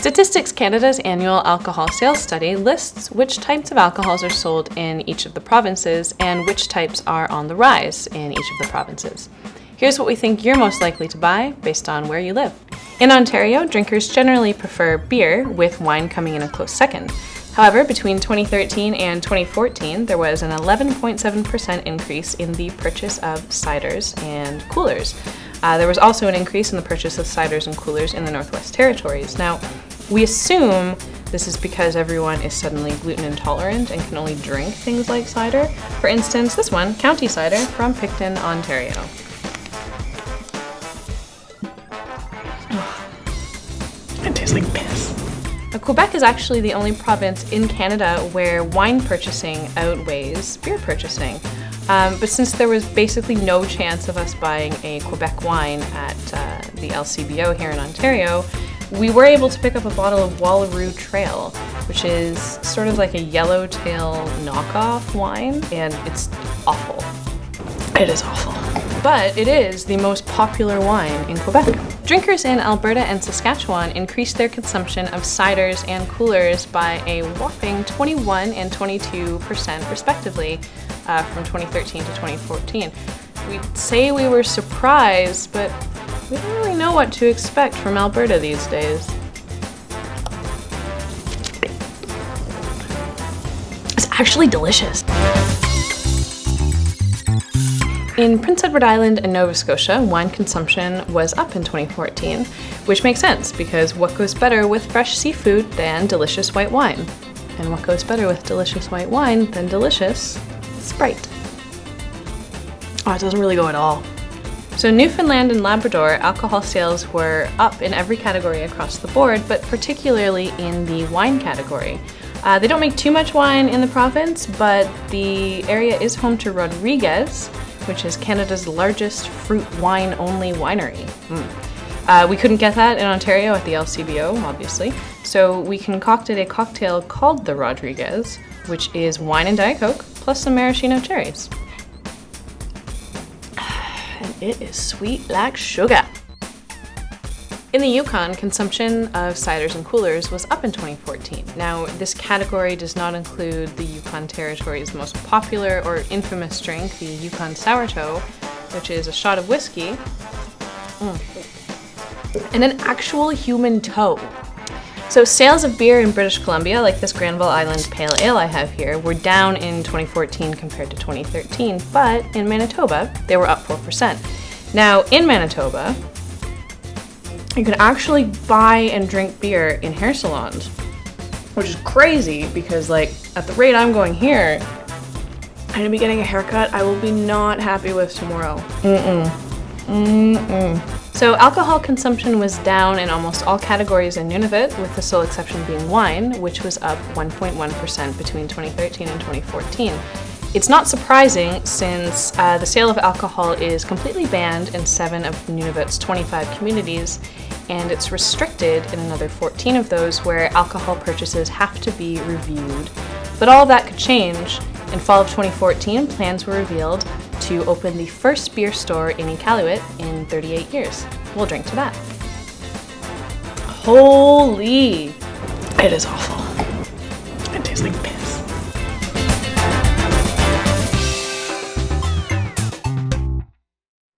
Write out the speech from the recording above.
Statistics Canada's annual alcohol sales study lists which types of alcohols are sold in each of the provinces and which types are on the rise in each of the provinces. Here's what we think you're most likely to buy based on where you live. In Ontario, drinkers generally prefer beer, with wine coming in a close second. However, between 2013 and 2014, there was an 11.7% increase in the purchase of ciders and coolers. There was also an increase in the purchase of ciders and coolers in the Northwest Territories. Now, we assume this is because everyone is suddenly gluten intolerant and can only drink things like cider. For instance, this one, County Cider from Picton, Ontario. It tastes like piss. Now, Quebec is actually the only province in Canada where wine purchasing outweighs beer purchasing. But since there was basically no chance of us buying a Quebec wine at the LCBO here in Ontario, we were able to pick up a bottle of Wallaroo Trail, which is sort of like a yellowtail knockoff wine, and it's awful. It is awful. But it is the most popular wine in Quebec. Drinkers in Alberta and Saskatchewan increased their consumption of ciders and coolers by a whopping 21 and 22% respectively from 2013 to 2014. We'd say we were surprised, but we don't really know what to expect from Alberta these days. It's actually delicious. In Prince Edward Island and Nova Scotia, wine consumption was up in 2014, which makes sense because what goes better with fresh seafood than delicious white wine? And what goes better with delicious white wine than delicious Sprite? Oh, it doesn't really go at all. So Newfoundland and Labrador, alcohol sales were up in every category across the board, but particularly in the wine category. They don't make too much wine in the province, but the area is home to Rodriguez, which is Canada's largest fruit wine-only winery. We couldn't get that in Ontario at the LCBO, obviously, so we concocted a cocktail called the Rodriguez, which is wine and Diet Coke, plus some maraschino cherries. And it is sweet like sugar. In the Yukon, consumption of ciders and coolers was up in 2014. Now, this category does not include the Yukon Territory's most popular or infamous drink, the Yukon Sour Toe, which is a shot of whiskey and an actual human toe. So sales of beer in British Columbia, like this Granville Island Pale Ale I have here, were down in 2014 compared to 2013, but in Manitoba, they were up 4%. Now, in Manitoba, you can actually buy and drink beer in hair salons, which is crazy because, like, at the rate I'm going here, I'm gonna be getting a haircut I will be not happy with tomorrow. So alcohol consumption was down in almost all categories in Nunavut, with the sole exception being wine, which was up 1.1% between 2013 and 2014. It's not surprising since the sale of alcohol is completely banned in 7 of Nunavut's 25 communities, and it's restricted in another 14 of those where alcohol purchases have to be reviewed. But all of that could change. In fall of 2014, plans were revealed to open the first beer store in Iqaluit in 38 years. We'll drink to that. Holy! It is awful.